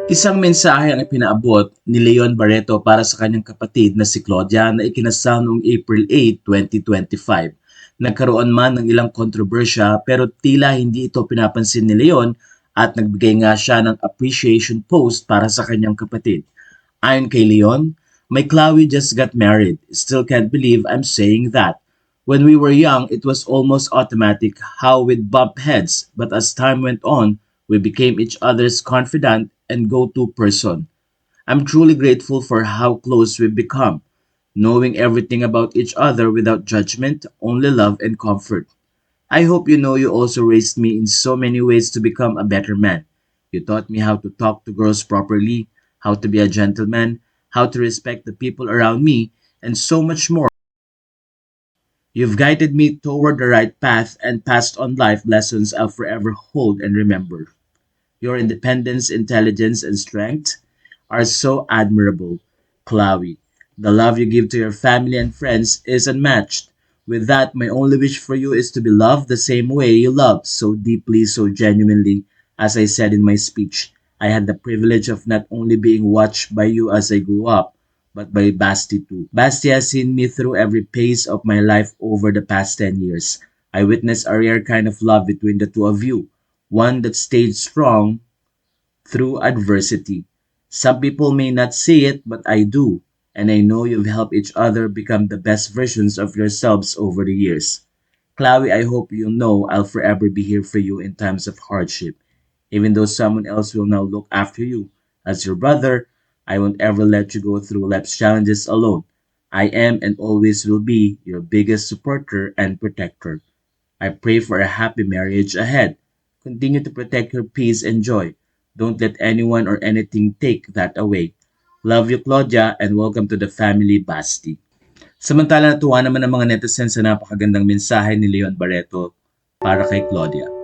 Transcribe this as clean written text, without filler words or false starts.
Isang mensahe ang ipinaabot ni Leon Barreto para sa kanyang kapatid na si Claudia na ikinasal noong April 8, 2025. Nagkaroon man ng ilang kontrobersya pero tila hindi ito pinapansin ni Leon at nagbigay nga siya ng appreciation post para sa kanyang kapatid. Ayon kay Leon, "My Chloe just got married. Still can't believe I'm saying that. When we were young, it was almost automatic how we'd bump heads, but as time went on, we became each other's confidant and go-to person. I'm truly grateful for how close we've become, knowing everything about each other without judgment, only love and comfort. I hope you know you also raised me in so many ways to become a better man. You taught me how to talk to girls properly, how to be a gentleman, how to respect the people around me, and so much more. You've guided me toward the right path and passed on life lessons I'll forever hold and remember. Your independence, intelligence, and strength are so admirable, Chloe. The love you give to your family and friends is unmatched. With that, my only wish for you is to be loved the same way you love, so deeply, so genuinely. As I said in my speech, I had the privilege of not only being watched by you as I grew up, but by Basti too. Basti has seen me through every pace of my life over the past 10 years. I witnessed a rare kind of love between the two of you, one that stayed strong through adversity. Some people may not see it, but I do, and I know you've helped each other become the best versions of yourselves over the years. Chloe, I hope you know I'll forever be here for you in times of hardship. Even though someone else will now look after you. As your brother, I won't ever let you go through life's challenges alone. I am and always will be your biggest supporter and protector. I pray for a happy marriage ahead. Continue to protect your peace and joy. Don't let anyone or anything take that away. Love you, Claudia, and welcome to the family, Basti. Samantala natuwa naman ang mga netizens sa napakagandang mensahe ni Leon Barreto para kay Claudia.